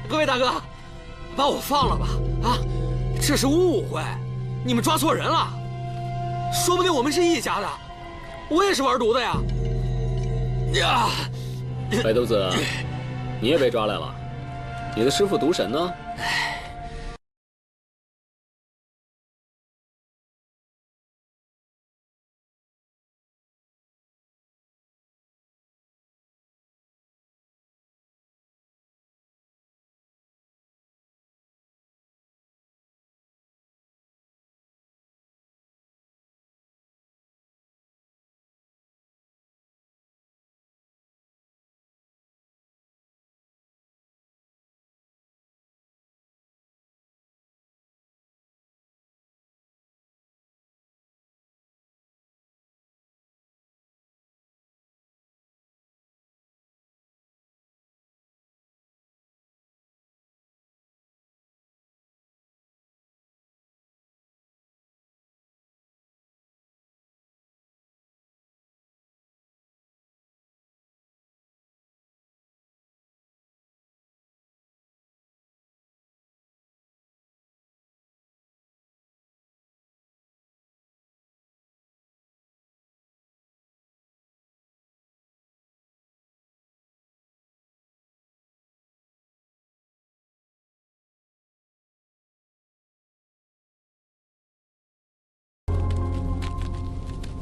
各位大哥，把我放了吧！啊，这是误会，你们抓错人了。说不定我们是一家的，我也是玩毒的呀。呀，白犊子，你也被抓来了？你的师傅毒神呢？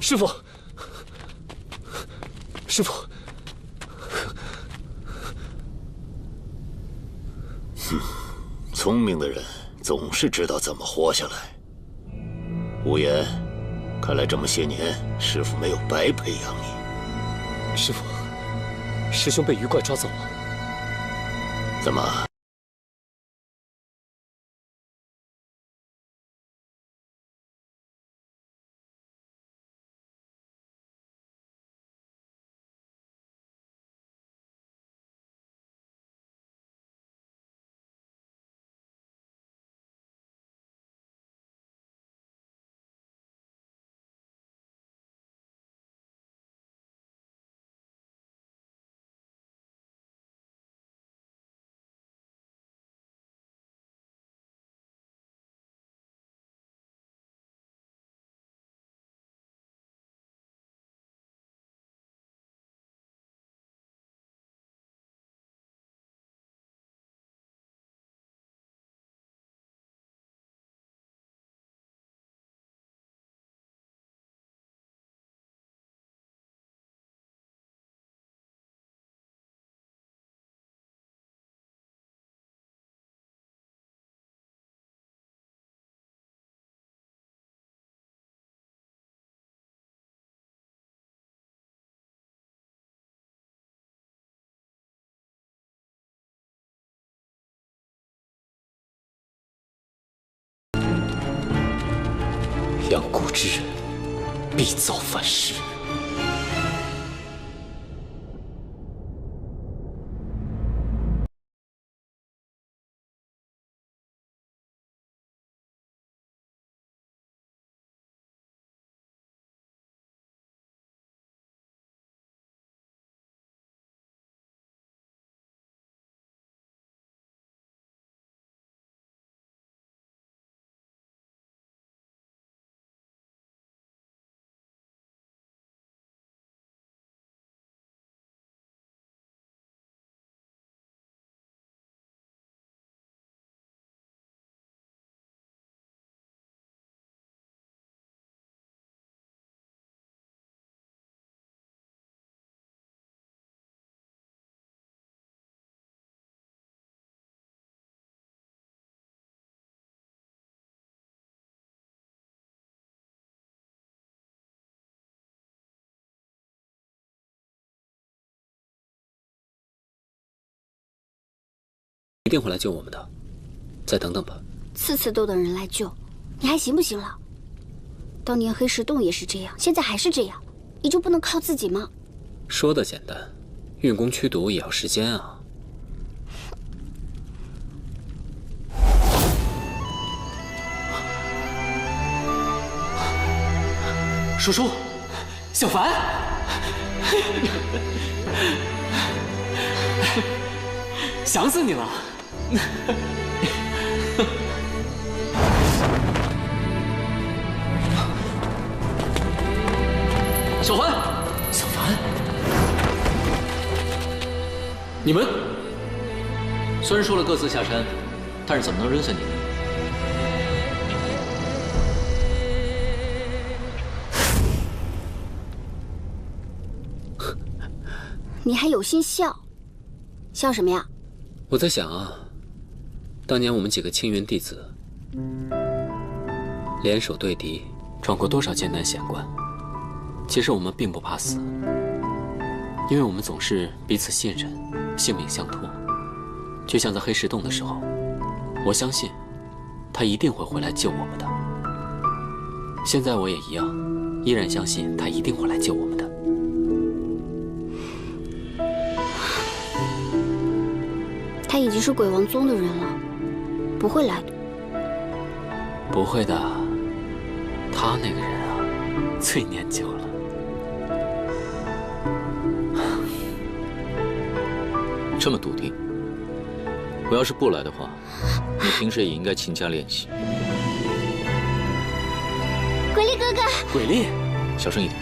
师傅，师傅，聪明的人总是知道怎么活下来。无言，看来这么些年，师傅没有白培养你。师傅，师兄被鱼怪抓走了。怎么？养蛊之人，必遭反噬。一定会来救我们的，再等等吧。次次都等人来救，你还行不行了？当年黑石洞也是这样，现在还是这样，你就不能靠自己吗？说的简单，运功驱毒也要时间啊。叔叔，小凡。想死你了。小凡，小凡，你们虽然说了各自下山，但是怎么能扔下你呢？你还有心笑？笑什么呀？我在想啊，当年我们几个青云弟子联手对敌，闯过多少艰难险关。其实我们并不怕死，因为我们总是彼此信任，性命相托。就像在黑石洞的时候，我相信他一定会回来救我们的。现在我也一样，依然相信他一定会来救我们的。他已经是鬼王宗的人了，不会来的。不会的，他那个人啊，最念旧了。这么笃定，我要是不来的话，你平时也应该勤加练习。鬼力哥哥，鬼力，小声一点。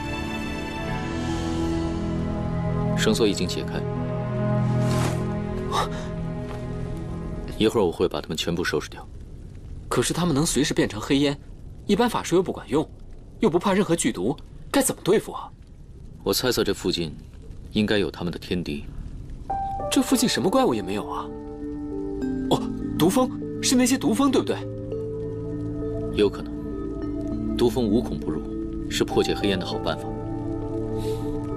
绳索已经解开，一会儿我会把他们全部收拾掉。可是他们能随时变成黑烟，一般法术又不管用，又不怕任何剧毒，该怎么对付啊？我猜测这附近应该有他们的天敌。这附近什么怪物也没有啊！哦，毒蜂是那些毒蜂，对不对？有可能，毒蜂无孔不入，是破解黑烟的好办法。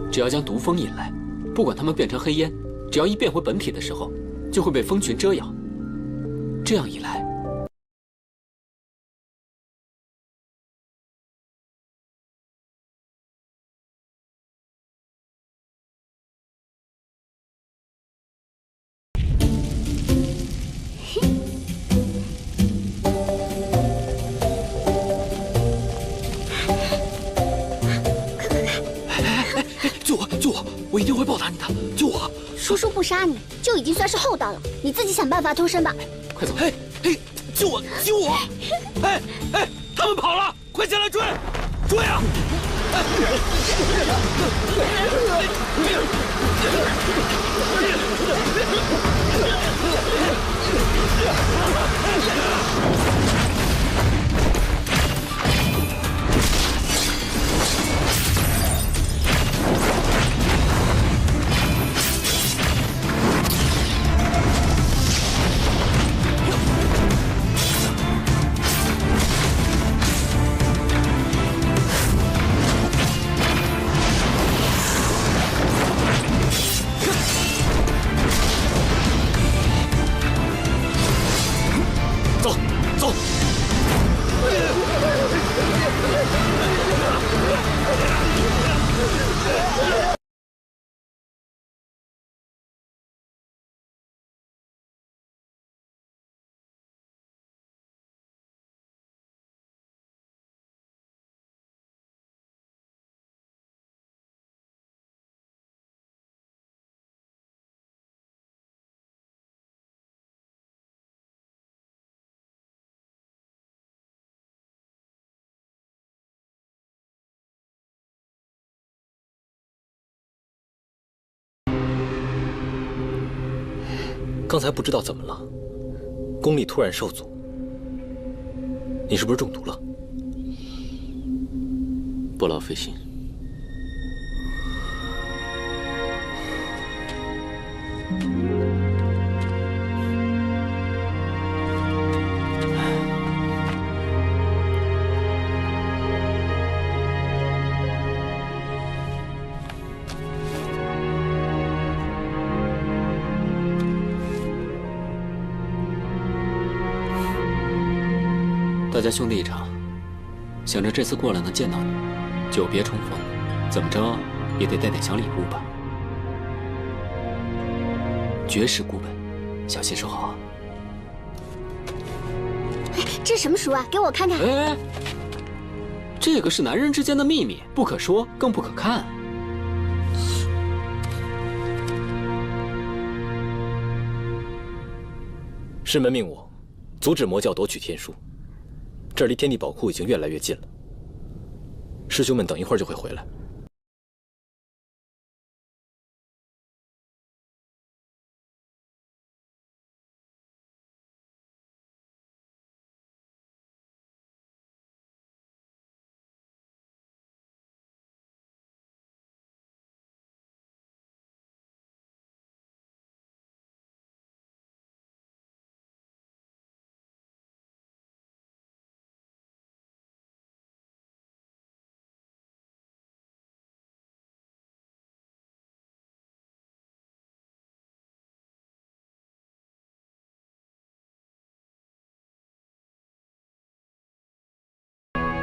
只要将毒蜂引来，不管它们变成黑烟，只要一变回本体的时候，就会被蜂群蛰咬。这样一来，我一定会报答你的，救我！叔叔不杀你就已经算是厚道了，你自己想办法脱身吧。快走！嘿，救我！救我！哎，他们跑了，快下来追！追啊！走！刚才不知道怎么了，功力突然受阻。你是不是中毒了？不劳费心。大家兄弟一场，想着这次过来能见到你，久别重逢，怎么着也得带点小礼物吧。绝世孤本，小心收好啊！这什么书啊？给我看看。哎，这个是男人之间的秘密，不可说，更不可看。师门命我阻止魔教夺取天书，这儿离天地宝库已经越来越近了。师兄们等一会儿就会回来。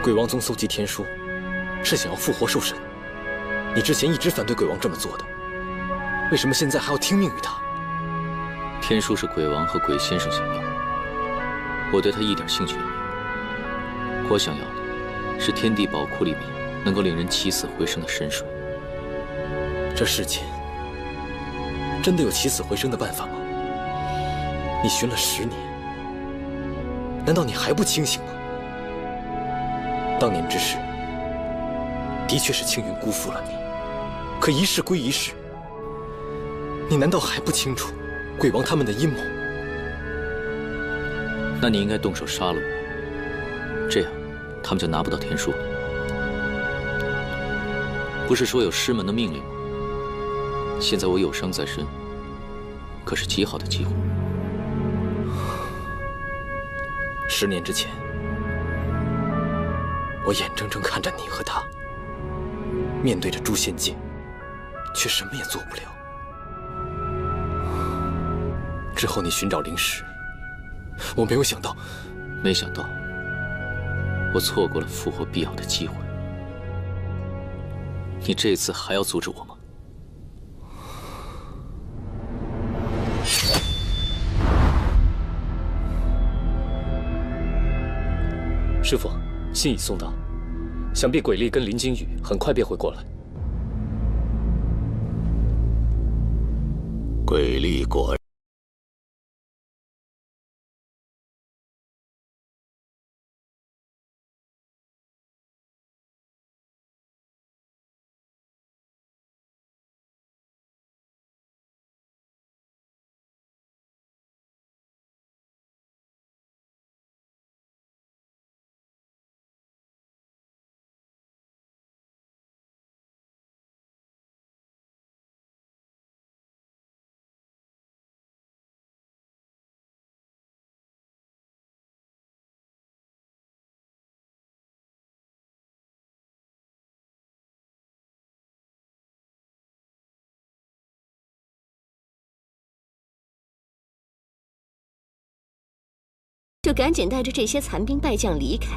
鬼王宗搜集天书，是想要复活兽神。你之前一直反对鬼王这么做的，为什么现在还要听命于他？天书是鬼王和鬼先生想要，我对他一点兴趣也没有。我想要的是天地宝库里面能够令人起死回生的神水。这世间真的有起死回生的办法吗？你寻了10年，难道你还不清醒吗？当年之事，的确是青云辜负了你。可一事归一事，你难道还不清楚鬼王他们的阴谋？那你应该动手杀了我，这样他们就拿不到天书了。不是说有师门的命令吗？现在我有伤在身，可是极好的机会。10年之前，我眼睁睁看着你和他面对着诛仙界，却什么也做不了。之后你寻找灵石，我没有想到，我错过了复活必要的机会。你这次还要阻止我吗？师父，信已送到，想必鬼力跟林惊羽很快便会过来。鬼力果然。就赶紧带着这些残兵败将离开，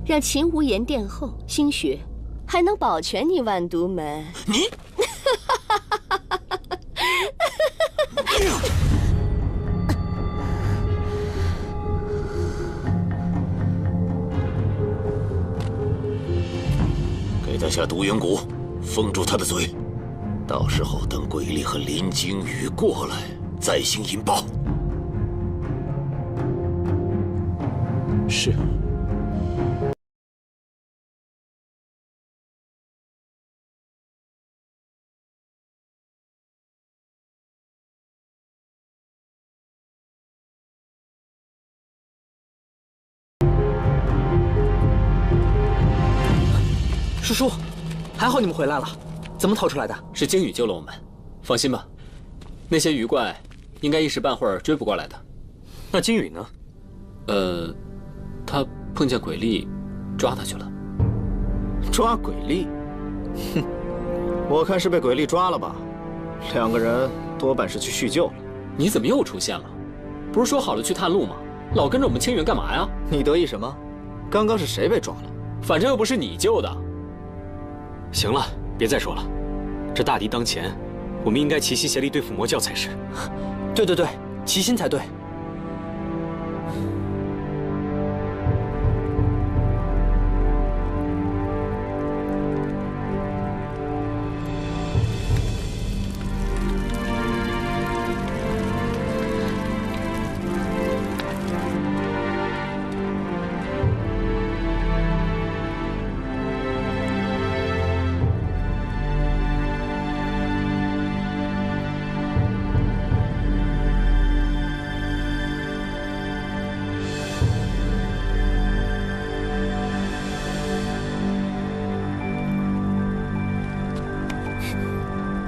让秦无言殿后心学还能保全你万毒门。你，给他下毒元蛊，封住他的嘴。到时候等鬼力和林惊羽过来，再行引爆。是。师叔，还好你们回来了，怎么逃出来的？是惊羽救了我们，放心吧，那些鱼怪应该一时半会儿追不过来的。那惊羽呢？他碰见鬼力，抓他去了。抓鬼力？哼，我看是被鬼力抓了吧。2个人多半是去叙旧了。你怎么又出现了？不是说好了去探路吗？老跟着我们青云干嘛呀？你得意什么？刚刚是谁被抓了？反正又不是你救的。行了，别再说了。这大敌当前，我们应该齐心协力对付魔教才是。对对对，齐心才对。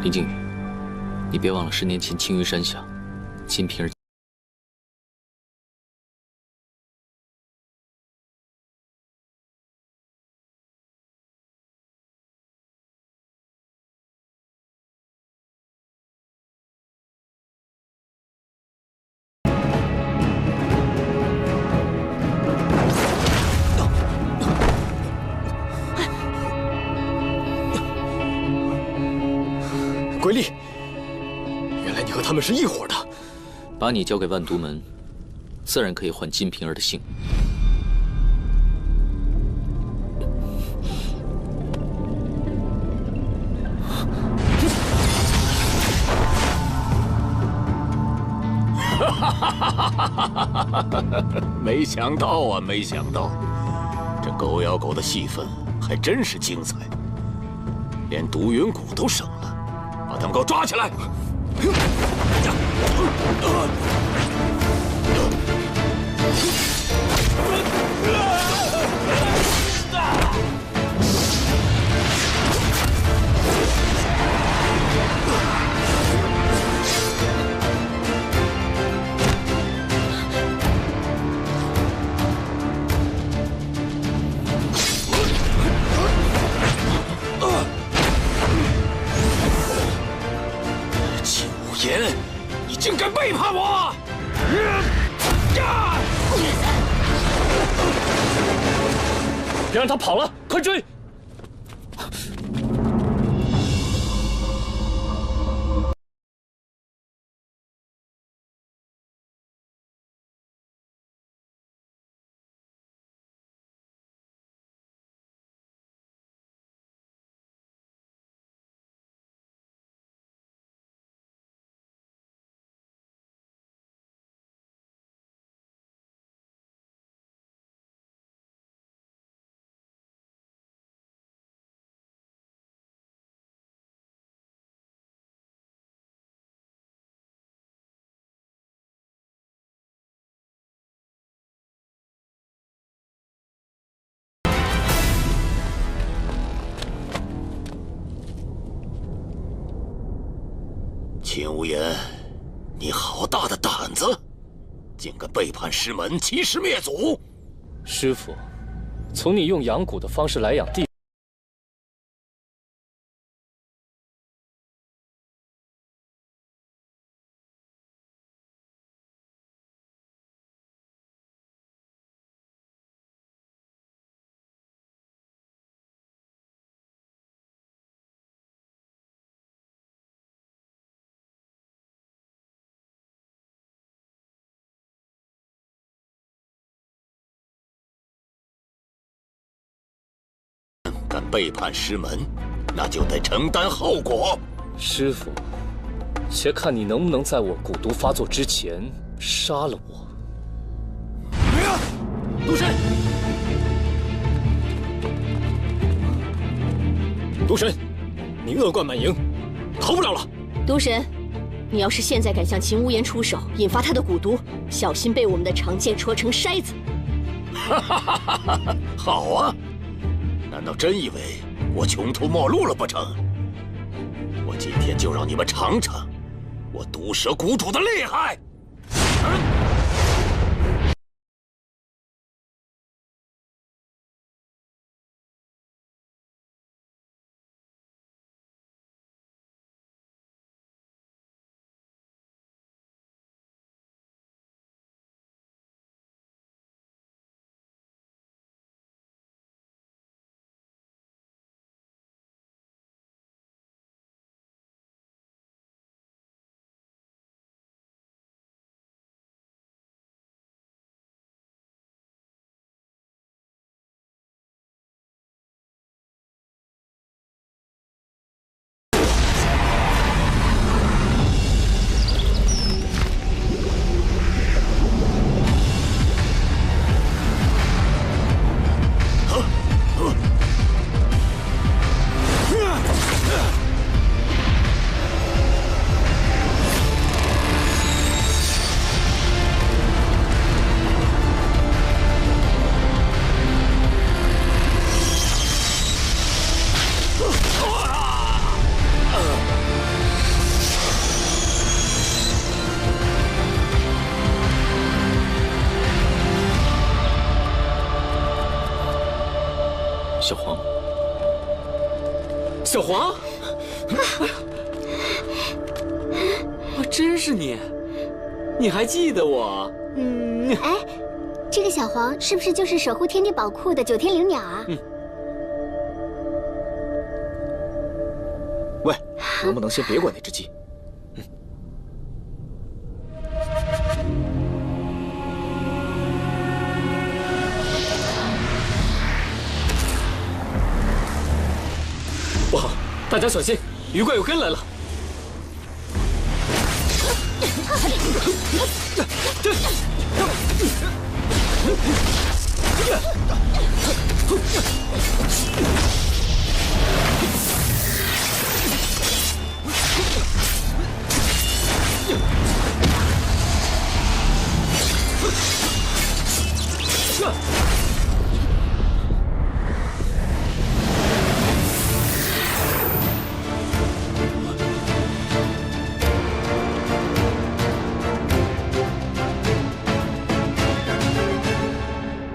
林靖宇，你别忘了10年前青云山下，金瓶儿。鬼力，原来你和他们是一伙的。把你交给万毒门，自然可以换金瓶儿的性命。没想到啊，没想到，这狗咬狗的戏份还真是精彩，连毒云谷都省了，把他们给我抓起来！言，你竟敢背叛我！别让他跑了，快追！秦无言，你好大的胆子，竟敢背叛师门，欺师灭祖！师父，从你用养蛊的方式来养弟。敢背叛师门，那就得承担后果。师父，且看你能不能在我蛊毒发作之前杀了我。毒神，毒神，你恶贯满盈，逃不了了。毒神，你要是现在敢向秦无言出手，引发他的蛊毒，小心被我们的长剑戳成筛子。好啊！难道真以为我穷途末路了不成？我今天就让你们尝尝我毒蛇谷主的厉害！小黄，小黄，真是你，你还记得我？哎，这个小黄是不是就是守护天地宝库的九天灵鸟啊？喂，能不能先别管那只鸡？不好，大家小心，鱼怪有跟来了！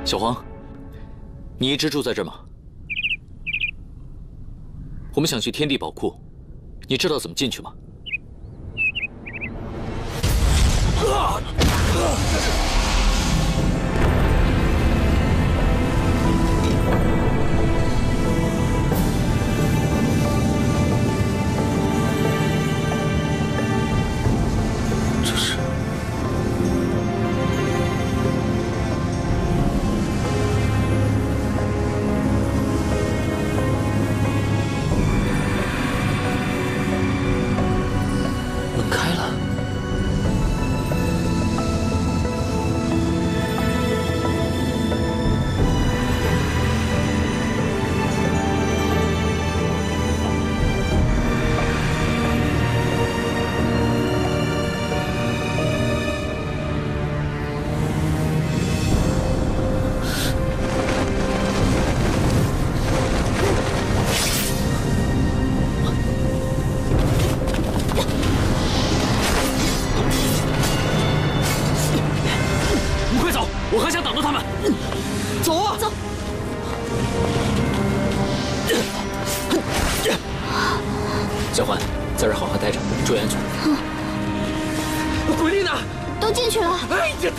小黄，你一直住在这儿吗？我们想去天地宝库，你知道怎么进去吗？这是。门开了。你快走，我还想挡住他们。走啊！走。小环，在这儿好好待着，注意安全。鬼力呢？都进去了。哎呀，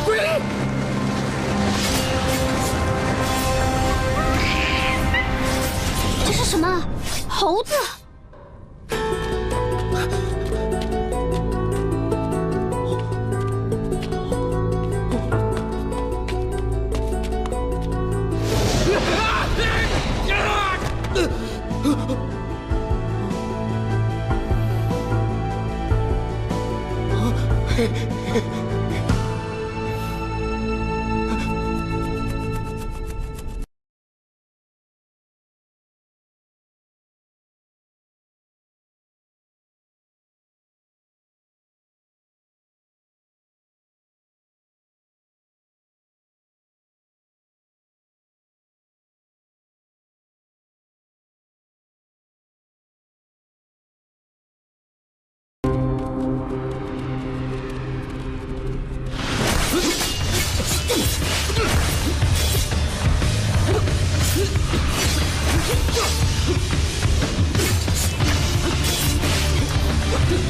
鬼力！这是什么？猴子？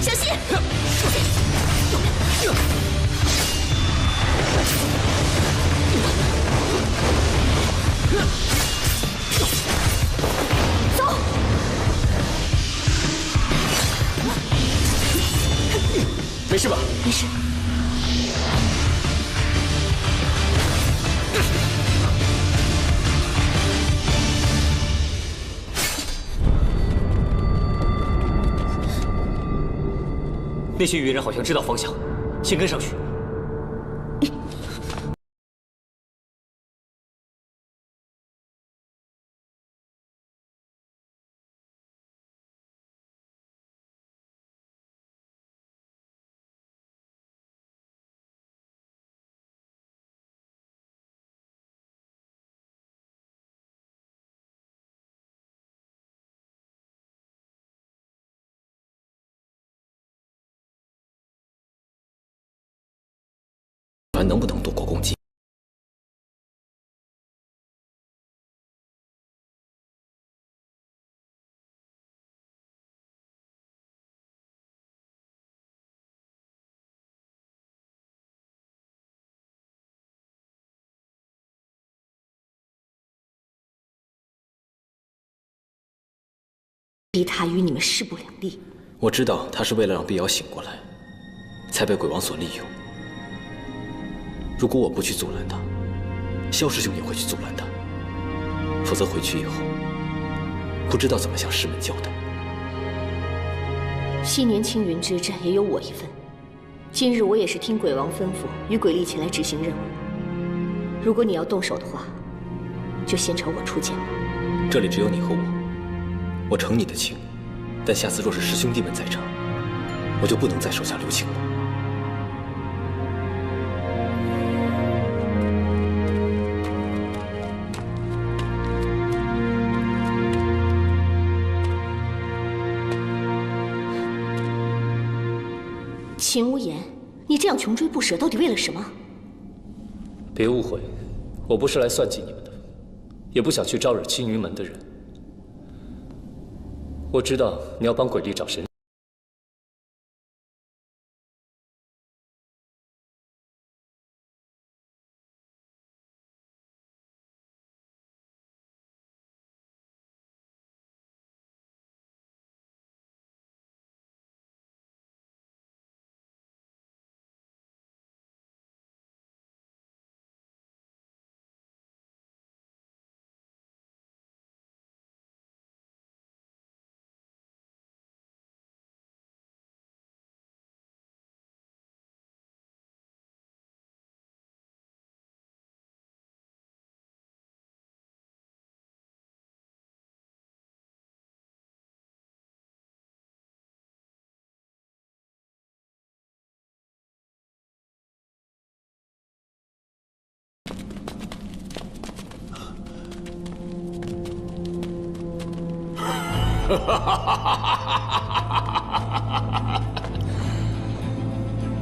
小心！走！没事吧？没事。那些鱼人好像知道方向，先跟上去。能不能躲过攻击？逼他与你们势不两立。我知道他是为了让碧瑶醒过来，才被鬼王所利用。如果我不去阻拦他，萧师兄也会去阻拦他。否则回去以后，不知道怎么向师门交代。昔年青云之战也有我一份，今日我也是听鬼王吩咐，与鬼力前来执行任务。如果你要动手的话，就先朝我出剑吧。这里只有你和我，我承你的情，但下次若是师兄弟们在场，我就不能再手下留情了。秦无言，你这样穷追不舍，到底为了什么？别误会，我不是来算计你们的，也不想去招惹青云门的人。我知道你要帮鬼力找神。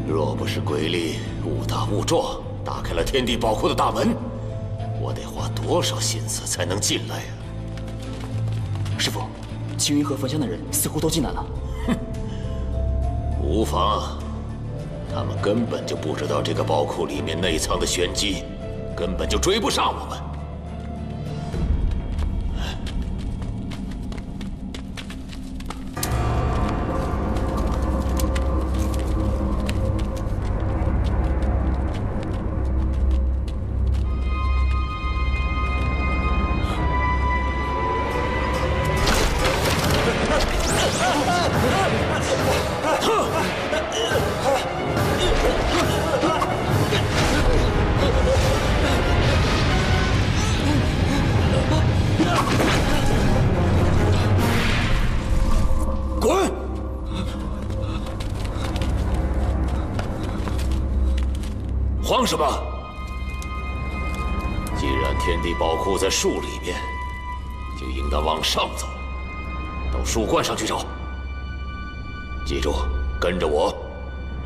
若不是鬼力误打误撞打开了天地宝库的大门，我得花多少心思才能进来呀？师父，青云和焚香的人似乎都进来了。哼，无妨，他们根本就不知道这个宝库里面内藏的玄机，根本就追不上我们。慌什么？既然天地宝库在树里面，就应当往上走，到树冠上去找。记住，跟着我，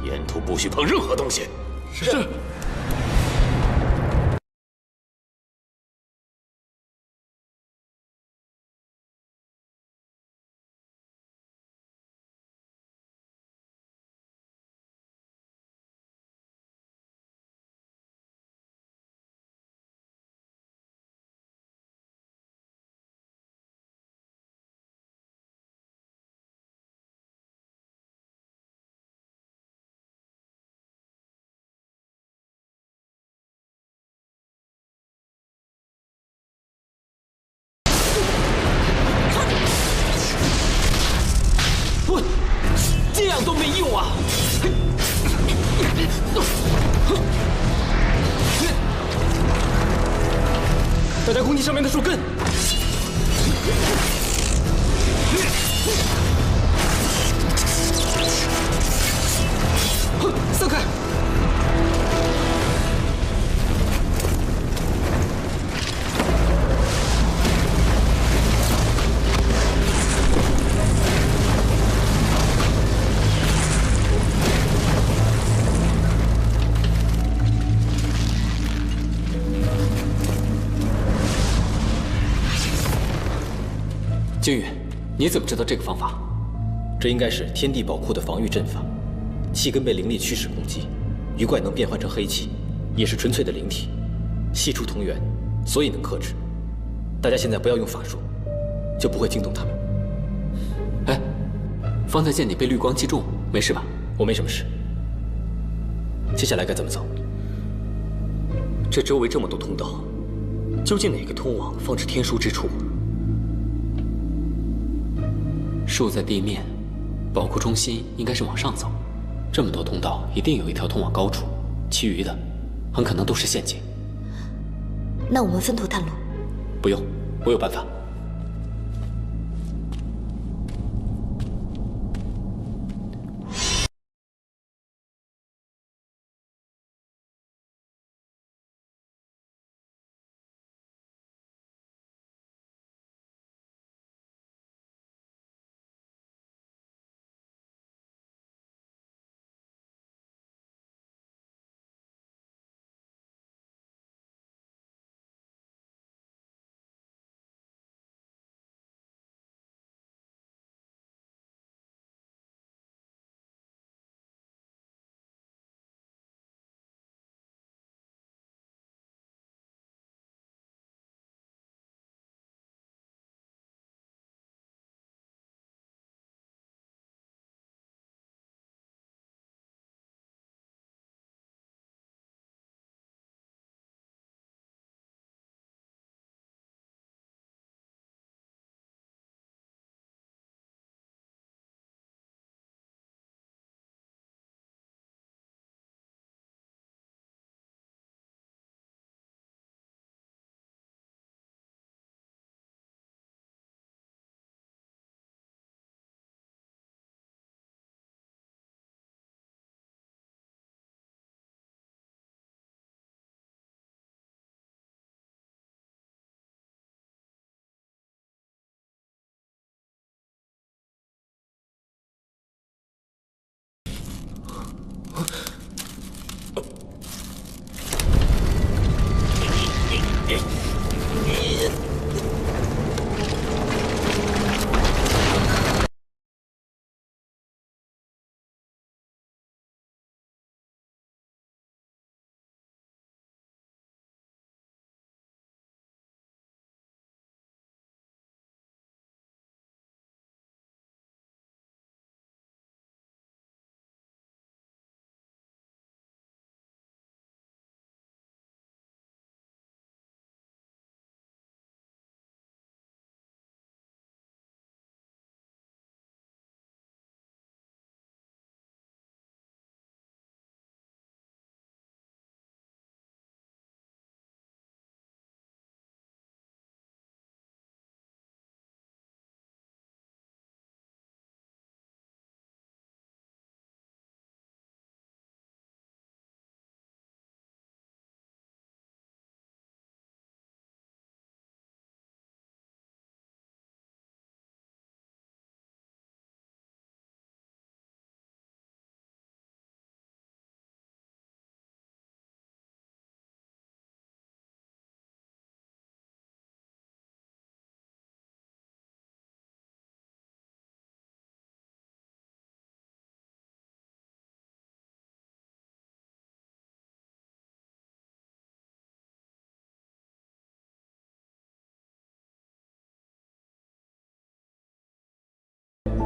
沿途不许碰任何东西。是。这样都没用啊！大家攻击上面的树根。散开！靖宇，你怎么知道这个方法？这应该是天地宝库的防御阵法。气根被灵力驱使攻击，鱼怪能变换成黑气，也是纯粹的灵体，系出同源，所以能克制。大家现在不要用法术，就不会惊动他们。方才见你被绿光击中，没事吧？我没什么事。接下来该怎么走？这周围这么多通道，究竟哪个通往放置天书之处？树在地面，宝库中心应该是往上走。这么多通道，一定有一条通往高处，其余的很可能都是陷阱。那我们分头探路。不用，我有办法。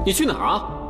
你去哪儿啊？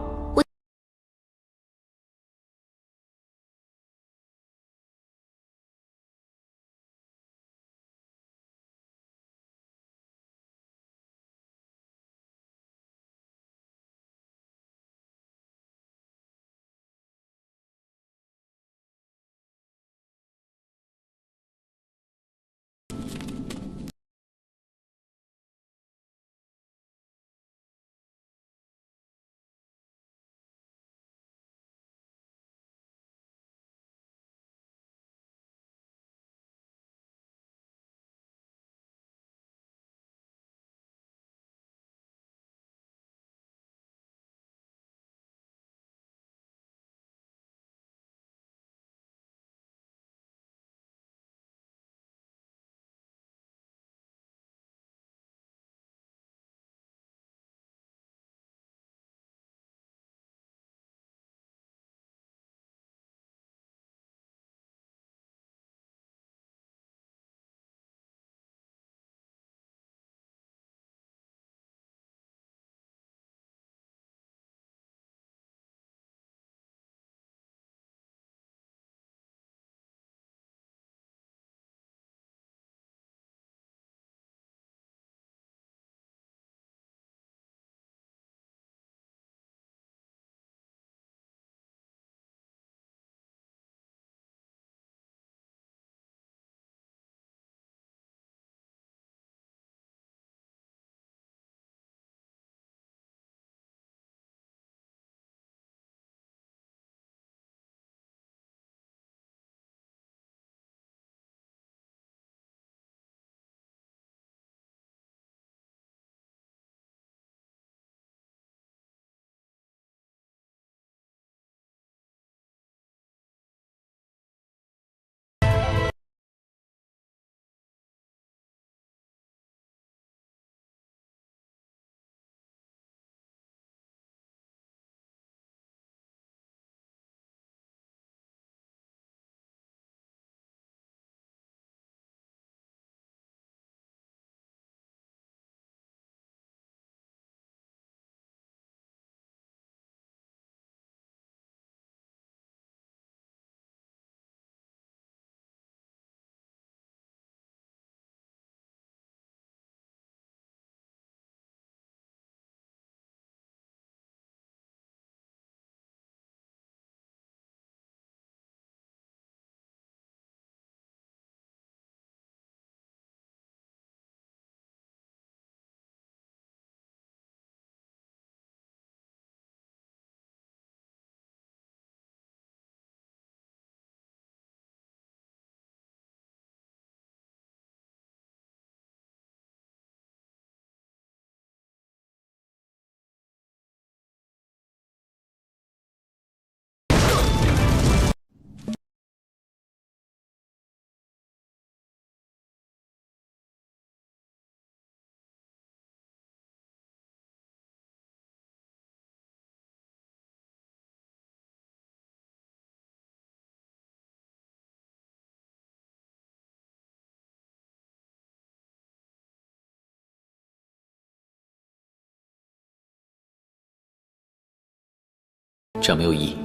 这样没有意义。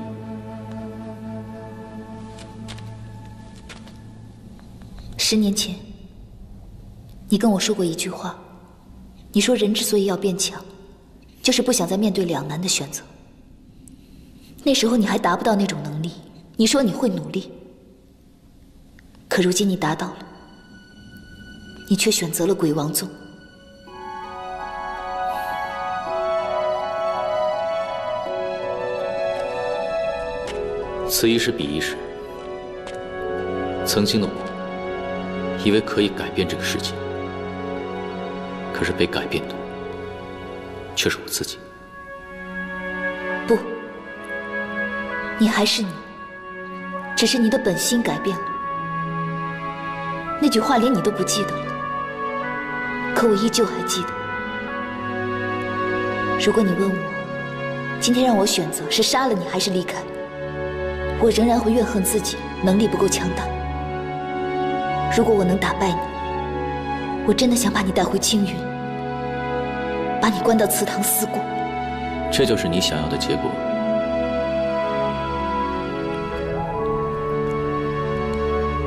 10年前，你跟我说过一句话，你说人之所以要变强，就是不想再面对两难的选择。那时候你还达不到那种能力，你说你会努力，可如今你达到了，你却选择了鬼王宗。此一时彼一时，曾经的我，以为可以改变这个世界，可是被改变的却是我自己。不，你还是你，只是你的本心改变了。那句话连你都不记得了，可我依旧还记得。如果你问我，今天让我选择是杀了你还是离开，我仍然会怨恨自己能力不够强大。如果我能打败你，我真的想把你带回青云，把你关到祠堂思过。这就是你想要的结果。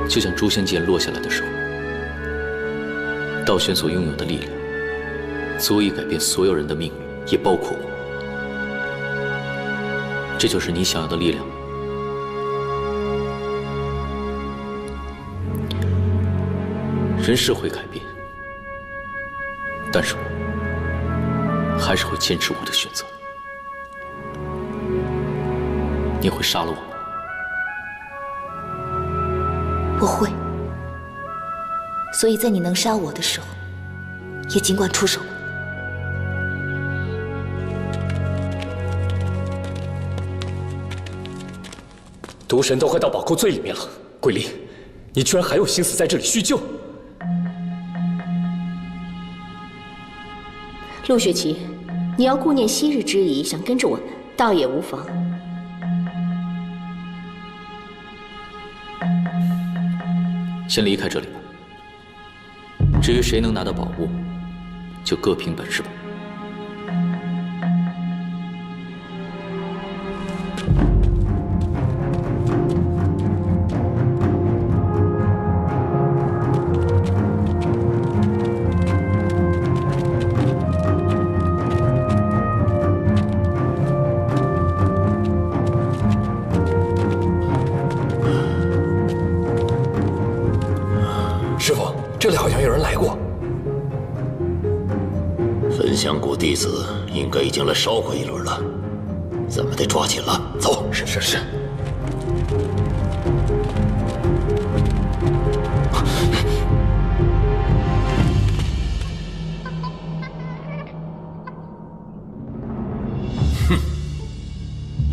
就像诛仙剑落下来的时候，道玄所拥有的力量，足以改变所有人的命运，也包括我。这就是你想要的力量。人是会改变，但是我还是会坚持我的选择。你会杀了我吗？我会。所以在你能杀我的时候，也尽管出手吧。毒神都快到宝库最里面了，鬼力，你居然还有心思在这里叙旧？陆雪琪，你要顾念昔日之谊，想跟着我们，倒也无妨。先离开这里吧。至于谁能拿到宝物，就各凭本事吧。师傅，这里好像有人来过。焚香谷弟子应该已经来烧过一轮了，咱们得抓紧了。走。是是是。哼，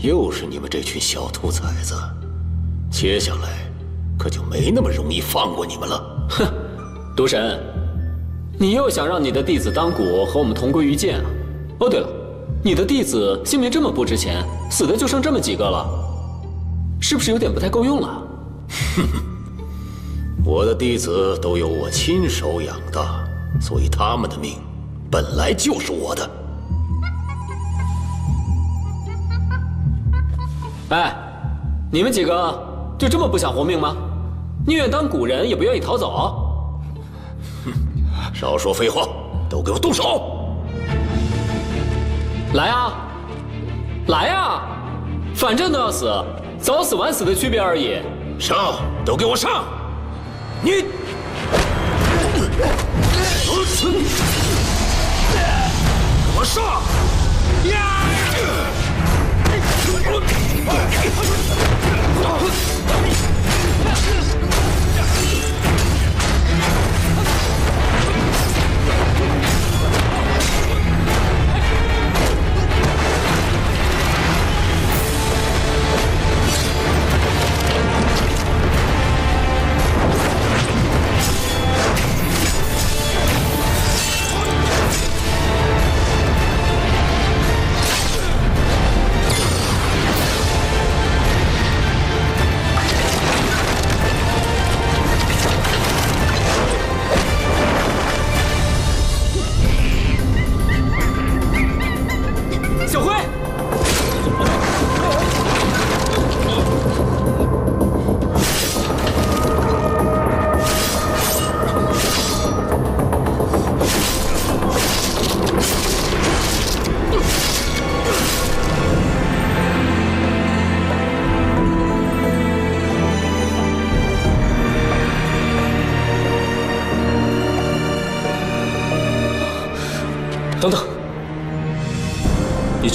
又是你们这群小兔崽子，接下来可就没那么容易放过你们了。哼，毒神，你又想让你的弟子当谷和我们同归于尽啊？哦，对了，你的弟子性命这么不值钱，死的就剩这么几个了，是不是有点不太够用了？哼，我的弟子都有我亲手养大，所以他们的命本来就是我的。哎，你们几个就这么不想活命吗？宁愿当古人，也不愿意逃走。哼，少说废话，都给我动手！来啊，来啊！反正都要死，早死晚死的区别而已。上，都给我上！你，给我上！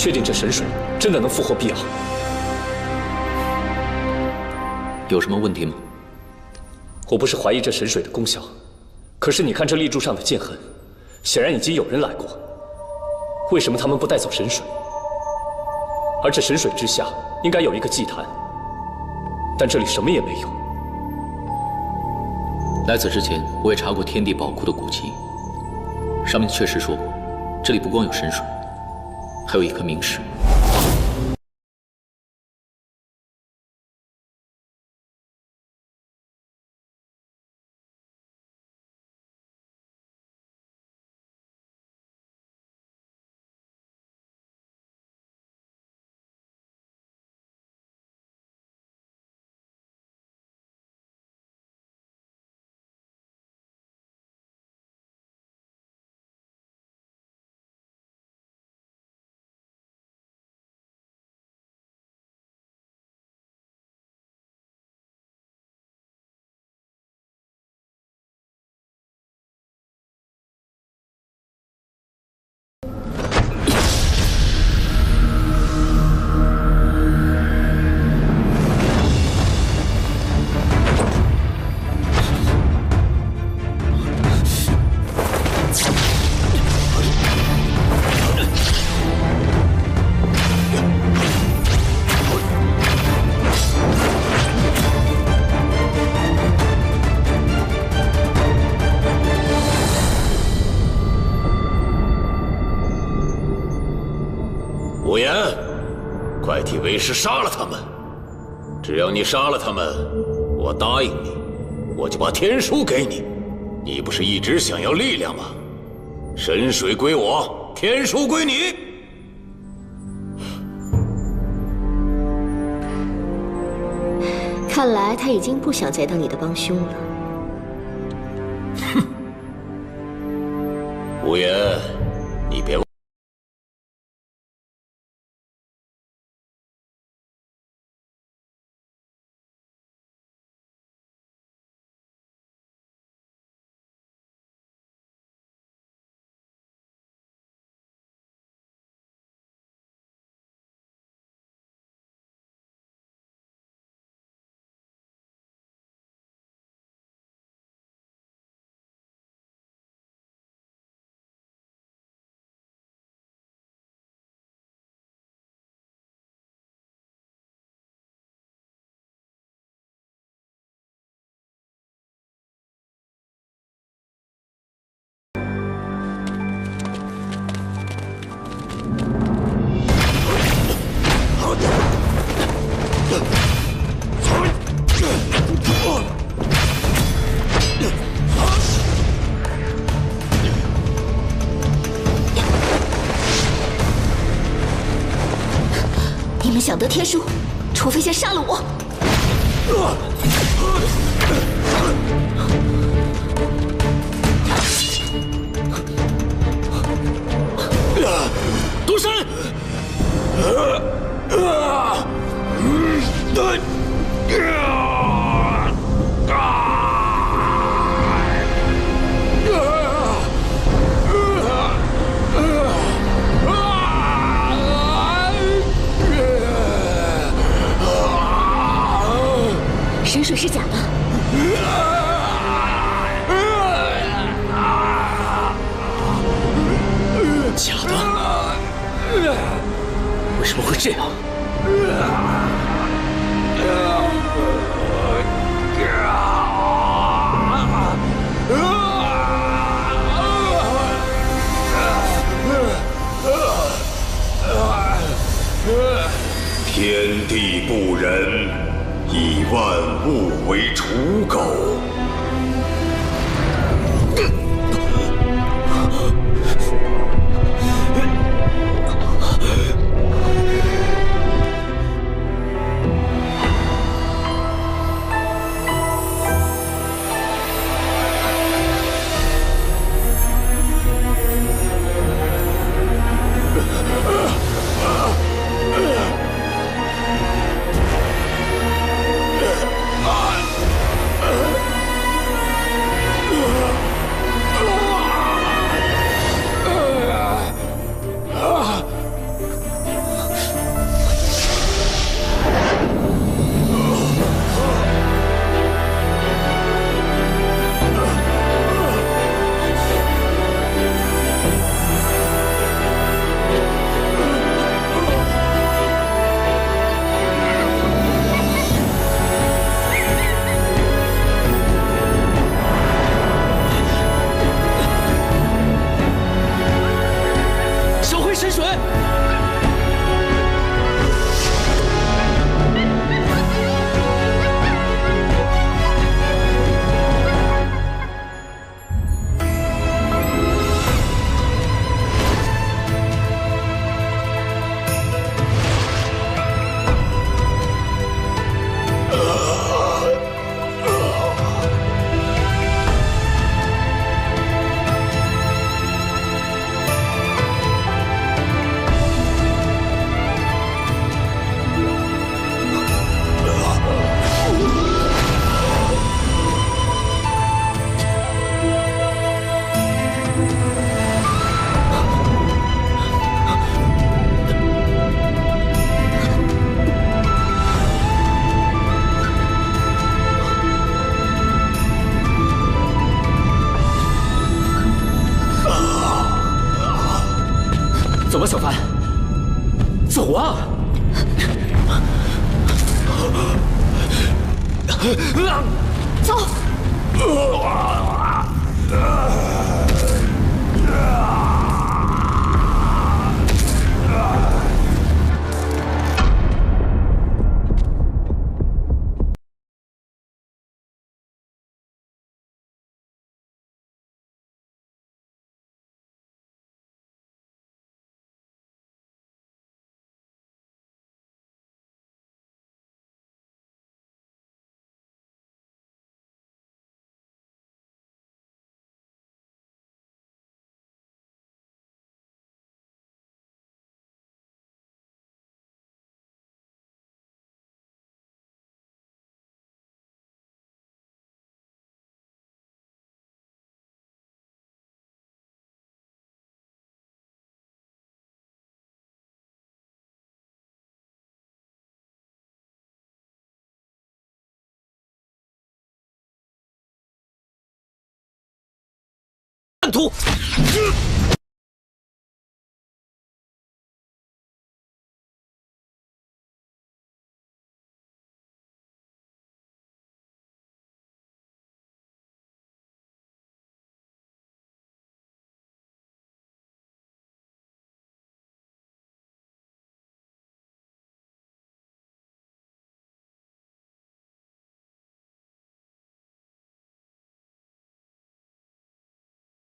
确定这神水真的能复活碧瑶？有什么问题吗？我不是怀疑这神水的功效，可是你看这立柱上的剑痕，显然已经有人来过。为什么他们不带走神水？而这神水之下应该有一个祭坛，但这里什么也没有。来此之前，我也查过天地宝库的古籍，上面确实说过，这里不光有神水，还有一颗冥石。无言，快替为师杀了他们！只要你杀了他们，我答应你，我就把天书给你。你不是一直想要力量吗？神水归我，天书归你。看来他已经不想再当你的帮凶了。哼，无言，你别。你们想得天书，除非先杀了我。毒神！神水是假的。假的？为什么会这样？天地不仁，以万物为刍狗。走。叛徒！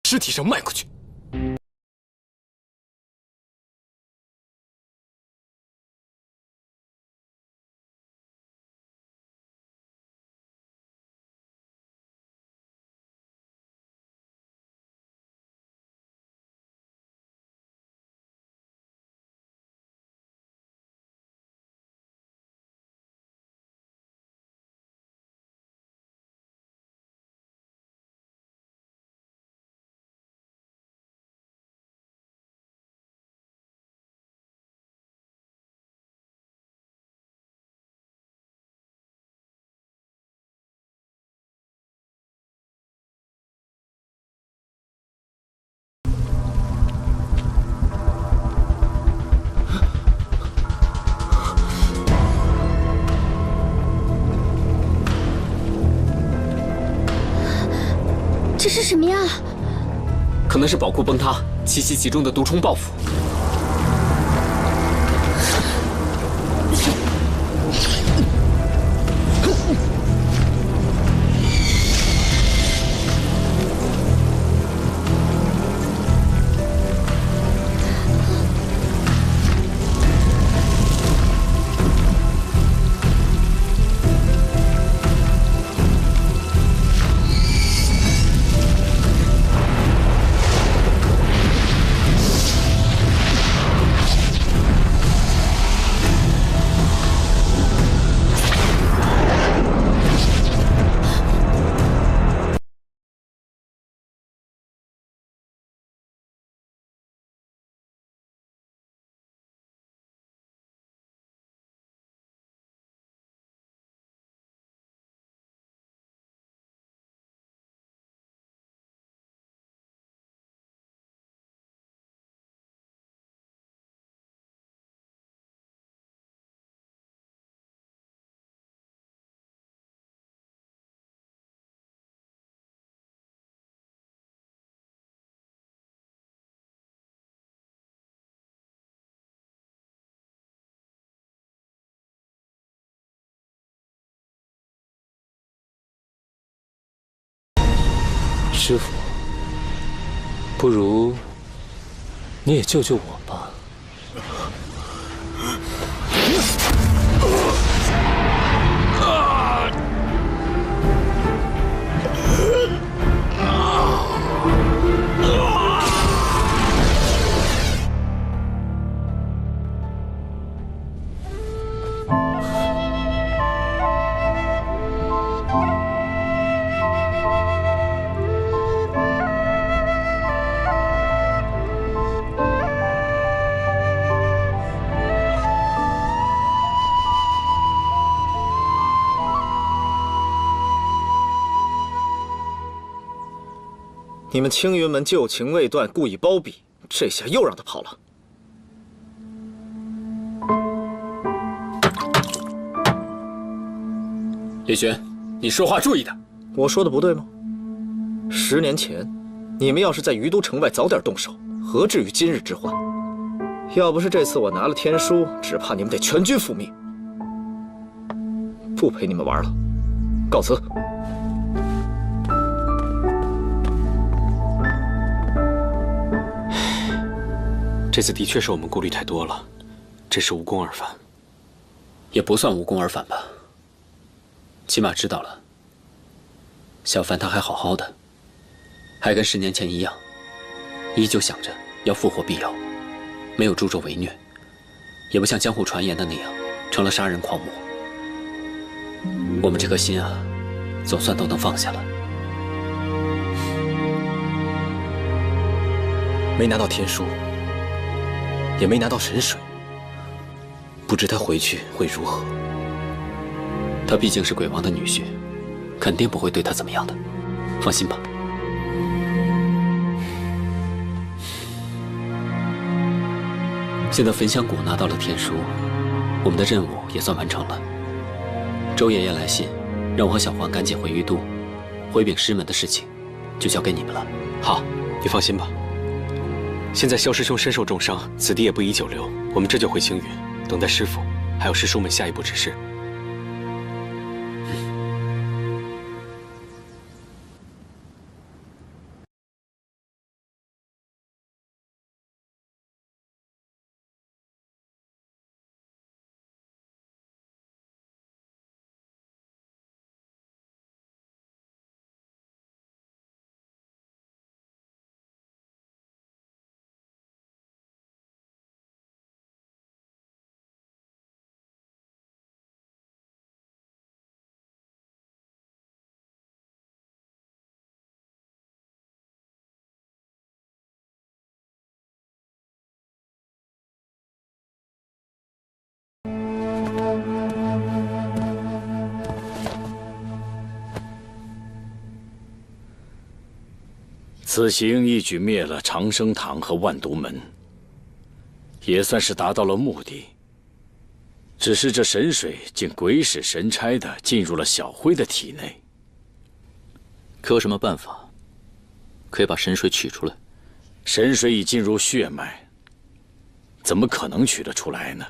尸体上迈过去。这是什么呀？可能是宝库崩塌，气息集中的毒虫报复。师父，不如你也救救我吧。你们青云门旧情未断，故意包庇，这下又让他跑了。叶轩，你说话注意点。我说的不对吗？10年前，你们要是在于都城外早点动手，何至于今日之患？要不是这次我拿了天书，只怕你们得全军覆灭。不陪你们玩了，告辞。这次的确是我们顾虑太多了，这是无功而返。也不算无功而返吧，起码知道了。小凡他还好好的，还跟10年前一样，依旧想着要复活碧瑶，没有助纣为虐，也不像江湖传言的那样成了杀人狂魔。我们这颗心啊，总算都能放下了。没拿到天书，也没拿到神水，不知他回去会如何。他毕竟是鬼王的女婿，肯定不会对他怎么样的，放心吧。现在焚香谷拿到了天书，我们的任务也算完成了。周爷爷来信，让我和小环赶紧回于都，回禀师门的事情，就交给你们了。好，你放心吧。现在萧师兄身受重伤，此地也不宜久留，我们这就回青云，等待师父还有师叔们下一步指示。此行一举灭了长生堂和万毒门，也算是达到了目的。只是这神水竟鬼使神差的进入了小辉的体内。可有什么办法可以把神水取出来？神水已进入血脉，怎么可能取得出来呢？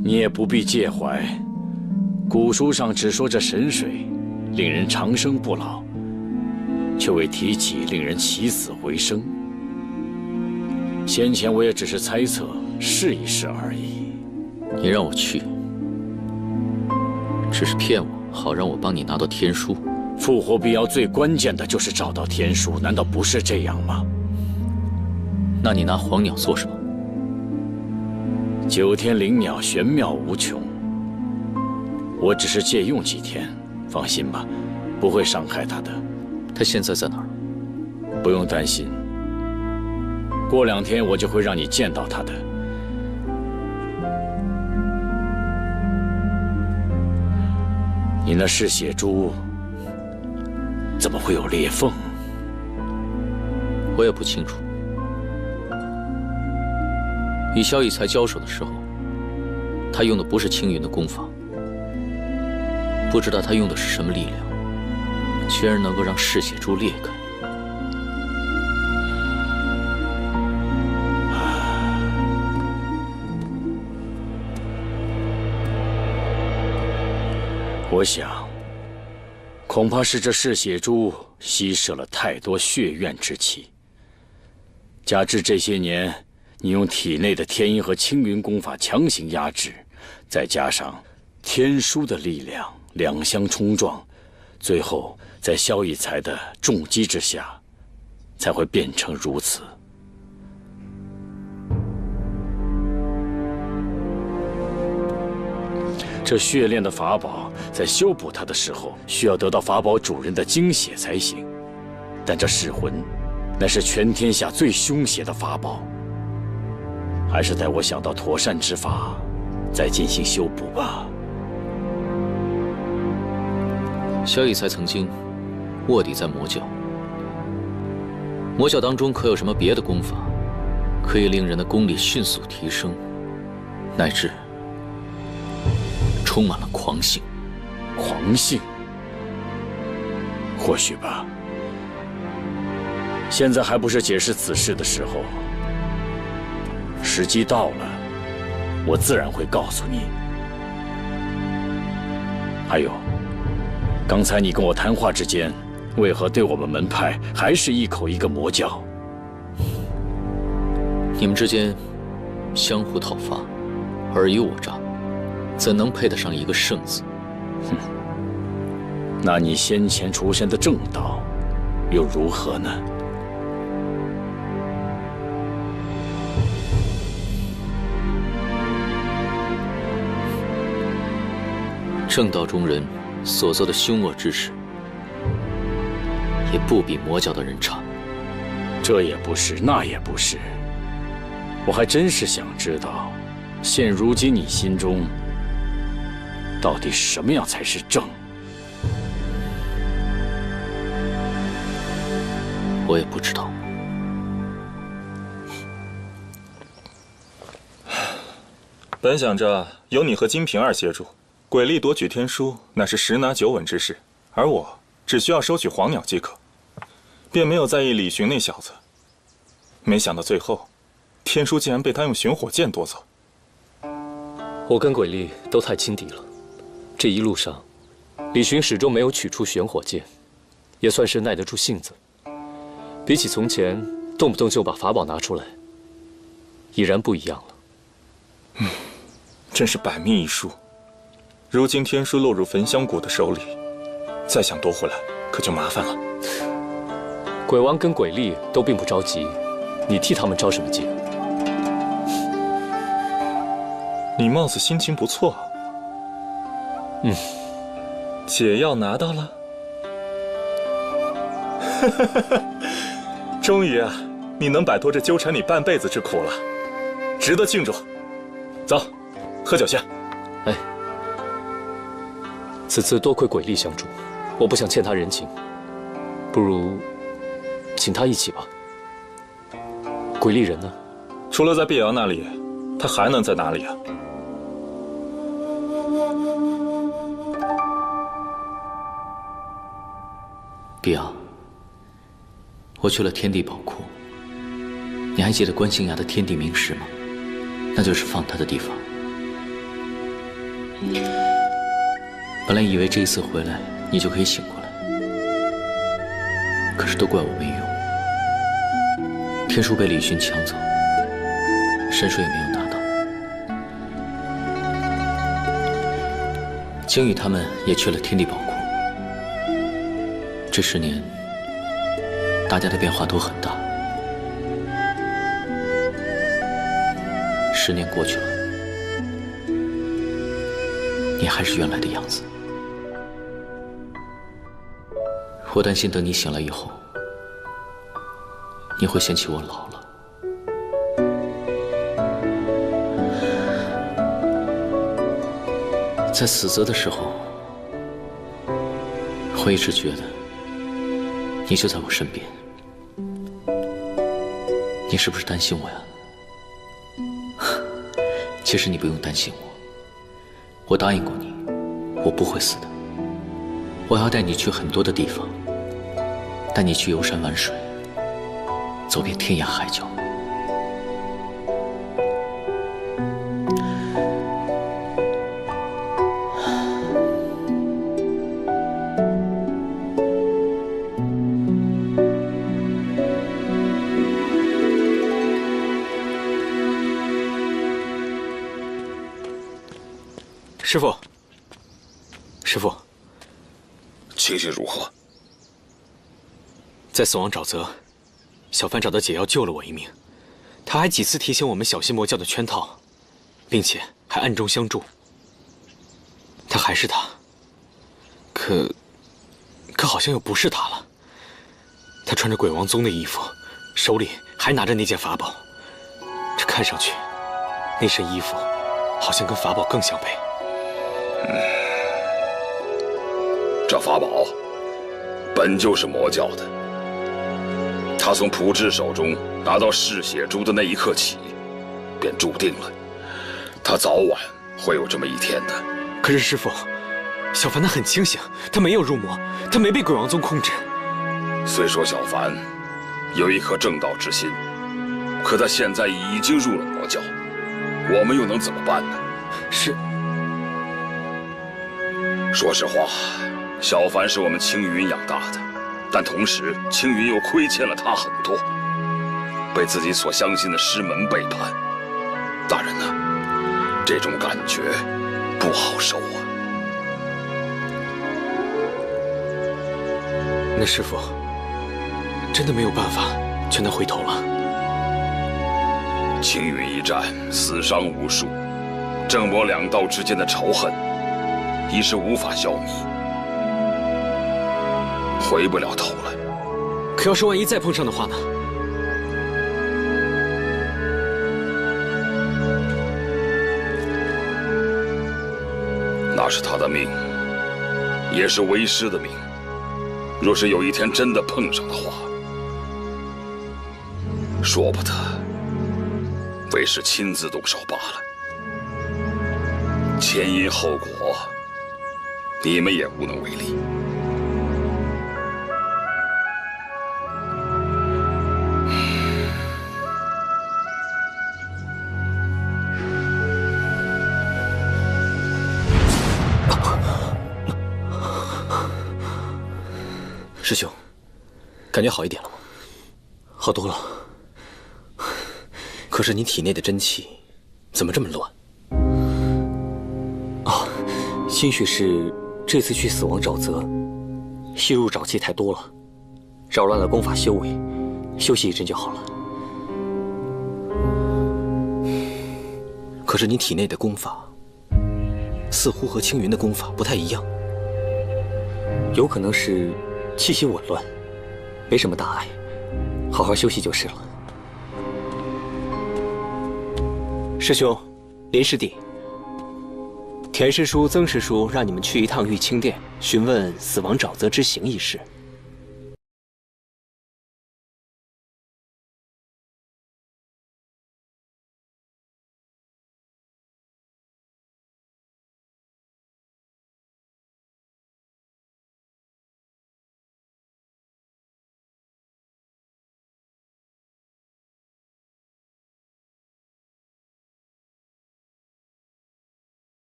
你也不必介怀，古书上只说这神水令人长生不老，却未提起令人起死回生。先前我也只是猜测，试一试而已。你让我去，只是骗我，好让我帮你拿到天书。复活碧瑶最关键的就是找到天书，难道不是这样吗？那你拿黄鸟做什么？9天灵鸟玄妙无穷，我只是借用几天，放心吧，不会伤害他的。他现在在哪儿？不用担心，过2天我就会让你见到他的。你那嗜血珠怎么会有裂缝？我也不清楚。与萧逸才交手的时候，他用的不是青云的功法，不知道他用的是什么力量，居然能够让嗜血珠裂开。我想，恐怕是这嗜血珠吸摄了太多血怨之气，加之这些年你用体内的天音和青云功法强行压制，再加上天书的力量，两相冲撞，最后在萧逸才的重击之下，才会变成如此。这血炼的法宝，在修补它的时候，需要得到法宝主人的精血才行。但这噬魂，乃是全天下最凶邪的法宝。还是待我想到妥善之法，再进行修补吧。萧逸才曾经卧底在魔教，魔教当中可有什么别的功法，可以令人的功力迅速提升，乃至充满了狂性。狂性？或许吧。现在还不是解释此事的时候。时机到了，我自然会告诉你。还有，刚才你跟我谈话之间，为何对我们门派还是一口一个魔教？你们之间相互讨伐，尔虞我诈，怎能配得上一个圣字？哼，那你先前出现的正道，又如何呢？正道中人所做的凶恶之事，也不比魔教的人差。这也不是，那也不是。我还真是想知道，现如今你心中到底什么样才是正？我也不知道。本想着有你和金瓶儿协助，鬼力夺取天书那是十拿九稳之事，而我只需要收取黄鸟即可，便没有在意李寻那小子。没想到最后，天书竟然被他用玄火箭夺走。我跟鬼力都太轻敌了，这一路上，李寻始终没有取出玄火箭，也算是耐得住性子。比起从前动不动就把法宝拿出来，已然不一样了。真是百密一疏。如今天书落入焚香谷的手里，再想夺回来可就麻烦了。鬼王跟鬼力都并不着急，你替他们着什么急？你貌似心情不错。解药拿到了。终于啊，你能摆脱这纠缠你半辈子之苦了，值得庆祝。走，喝酒去。哎，此次多亏鬼力相助，我不想欠他人情，不如请他一起吧。鬼力人呢？除了在碧瑶那里，他还能在哪里啊？碧瑶，我去了天地宝库，你还记得关心崖的天地明石吗？那就是放他的地方。本来以为这一次回来你就可以醒过来，可是都怪我没用。天书被李寻抢走，神水也没有拿到，青羽他们也去了天地宝库。这10年，大家的变化都很大。10年过去了，你还是原来的样子。我担心等你醒来以后，你会嫌弃我老了。在死泽的时候，我一直觉得你就在我身边。你是不是担心我呀？其实你不用担心我，我答应过你，我不会死的。我要带你去很多的地方，带你去游山玩水，走遍天涯海角。师父，师父，情形如何？在死亡沼泽，小番找到解药救了我一命。他还几次提醒我们小心魔教的圈套，并且还暗中相助。他还是他，可好像又不是他了。他穿着鬼王宗的衣服，手里还拿着那件法宝。这看上去，那身衣服好像跟法宝更相配。这法宝本就是魔教的，他他从朴志手中拿到嗜血珠的那一刻起，便注定了，他早晚会有这么一天的。可是师父，小凡他很清醒，他没有入魔，他没被鬼王宗控制。虽说小凡有一颗正道之心，可他现在已经入了魔教，我们又能怎么办呢？是。说实话，小凡是我们青云养大的，但同时青云又亏欠了他很多，被自己所相信的师门背叛。大人呢，这种感觉不好受啊。那师父真的没有办法劝他回头了？青云一战死伤无数，正魔两道之间的仇恨已是无法消弭，回不了头了。可要是万一再碰上的话呢？那是他的命，也是为师的命。若是有一天真的碰上的话，说不得为师亲自动手罢了。前因后果，你们也无能为力。师兄，感觉好一点了吗？好多了。可是你体内的真气怎么这么乱？啊，兴许是这次去死亡沼泽，吸入沼气太多了，扰乱了功法修为，休息一阵就好了。可是你体内的功法，似乎和青云的功法不太一样。有可能是气息紊乱，没什么大碍，好好休息就是了。师兄，林师弟，田师叔、曾师叔让你们去一趟玉清殿，询问死亡沼泽之行一事。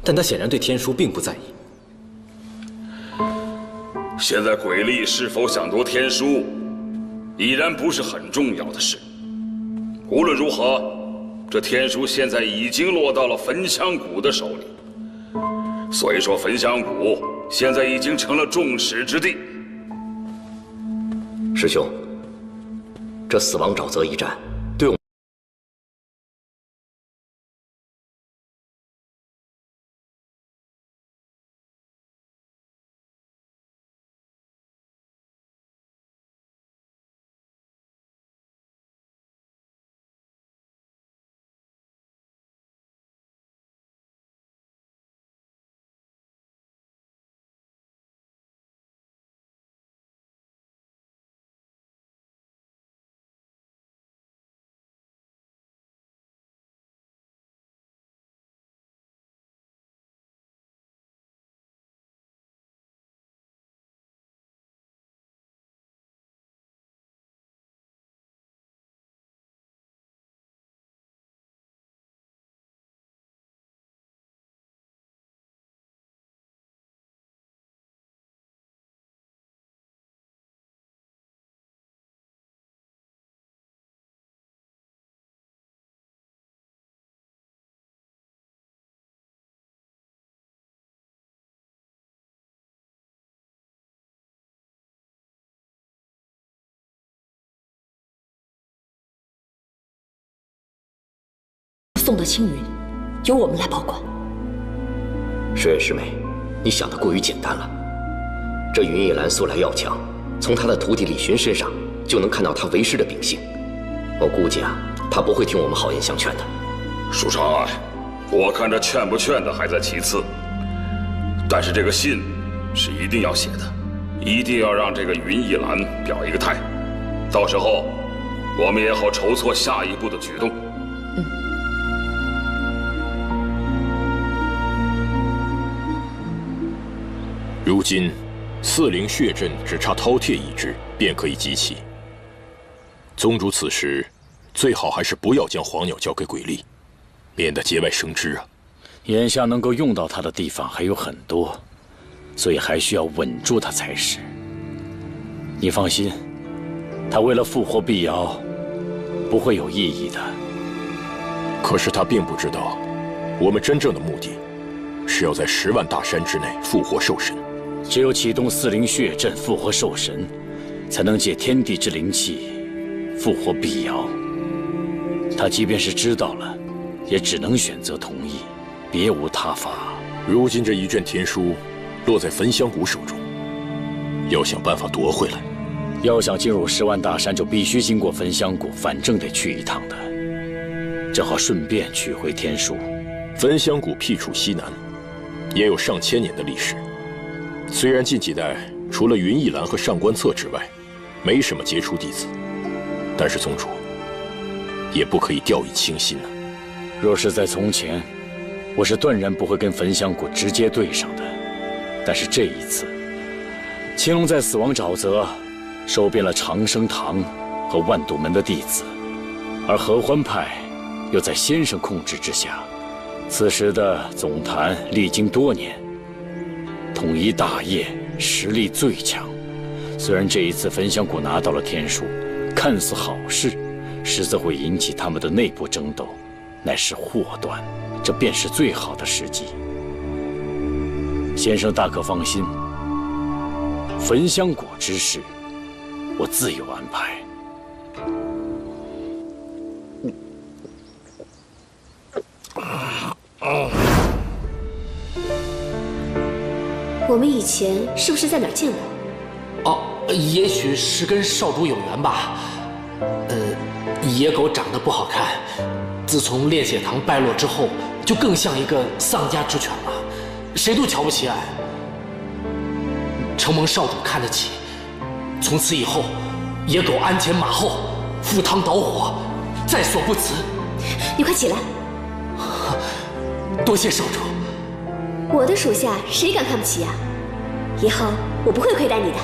但他显然对天书并不在意。现在鬼力是否想夺天书，已然不是很重要的事。无论如何，这天书现在已经落到了焚香谷的手里，所以说焚香谷现在已经成了众矢之的。师兄，这死亡沼泽一战，对我们送到青云，由我们来保管。水月师妹，你想的过于简单了。这云逸兰素来要强，从他的徒弟李寻身上就能看到他为师的秉性。我估计啊，他不会听我们好言相劝的。舒长爱，我看这劝不劝的还在其次，但是这个信是一定要写的，一定要让这个云逸兰表一个态，到时候我们也好筹措下一步的举动。如今4灵血阵只差饕餮一只，便可以集齐。宗主此时最好还是不要将黄鸟交给鬼力，免得节外生枝啊。眼下能够用到他的地方还有很多，所以还需要稳住他才是。你放心，他为了复活碧瑶，不会有异议的。可是他并不知道，我们真正的目的是要在10万大山之内复活兽神。只有启动4灵血阵复活兽神，才能借天地之灵气复活碧瑶。他即便是知道了，也只能选择同意，别无他法。如今这一卷天书落在焚香谷手中，要想办法夺回来，要想进入10万大山，就必须经过焚香谷，反正得去一趟的。正好顺便取回天书。焚香谷僻处西南，也有上千年的历史。虽然近几代除了云逸兰和上官策之外，没什么杰出弟子，但是宗主也不可以掉以轻心啊。若是在从前，我是断然不会跟焚香谷直接对上的。但是这一次，青龙在死亡沼泽收编了长生堂和万堵门的弟子，而合欢派又在先生控制之下。此时的总坛历经多年，统一大业，实力最强。虽然这一次焚香谷拿到了天书，看似好事，实则会引起他们的内部争斗，乃是祸端。这便是最好的时机。先生大可放心，焚香谷之事，我自有安排。我们以前是不是在哪儿见过？哦，也许是跟少主有缘吧。野狗长得不好看，自从炼血堂败落之后，就更像一个丧家之犬了，谁都瞧不起俺。承蒙少主看得起，从此以后，野狗鞍前马后，赴汤蹈火，在所不辞。你快起来！多谢少主。我的属下谁敢看不起啊？以后我不会亏待你的。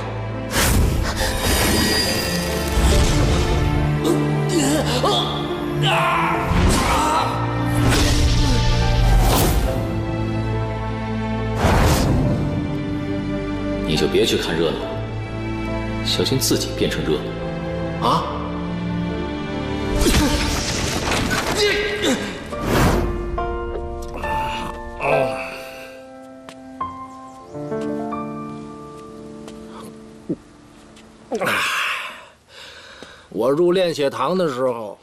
你就别去看热闹，小心自己变成热闹。啊！我入炼血堂的时候，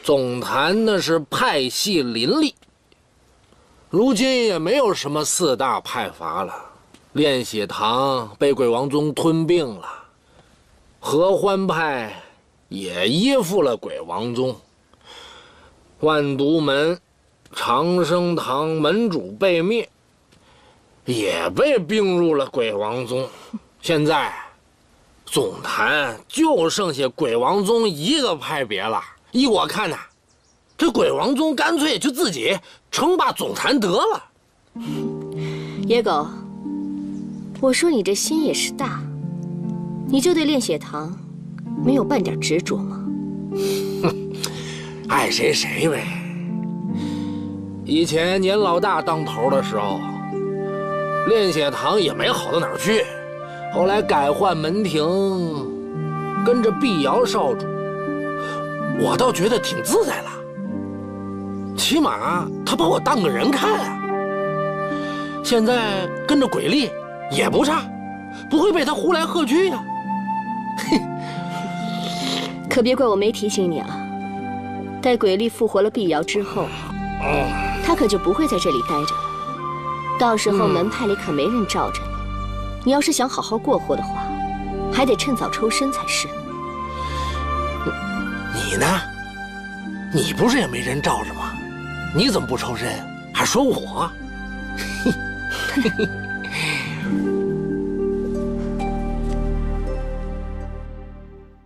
总坛那是派系林立，如今也没有什么4大派阀了。炼血堂被鬼王宗吞并了，合欢派也依附了鬼王宗，万毒门、长生堂门主被灭，也被并入了鬼王宗。现在总坛就剩下鬼王宗一个派别了。依我看呢，这鬼王宗干脆就自己称霸总坛得了。野狗，我说你这心也是大，你就对炼血堂没有半点执着吗？哼，爱谁谁呗。以前年老大当头的时候，炼血堂也没好到哪儿去。后来改换门庭，跟着碧瑶少主，我倒觉得挺自在了。起码他把我当个人看啊。现在跟着鬼力也不差，不会被他呼来喝去呀。可别怪我没提醒你啊！待鬼力复活了碧瑶之后，他可就不会在这里待着了。到时候门派里可没人罩着你。你要是想好好过活的话，还得趁早抽身才是。呢？你不是也没人罩着吗？你怎么不抽身，还说我？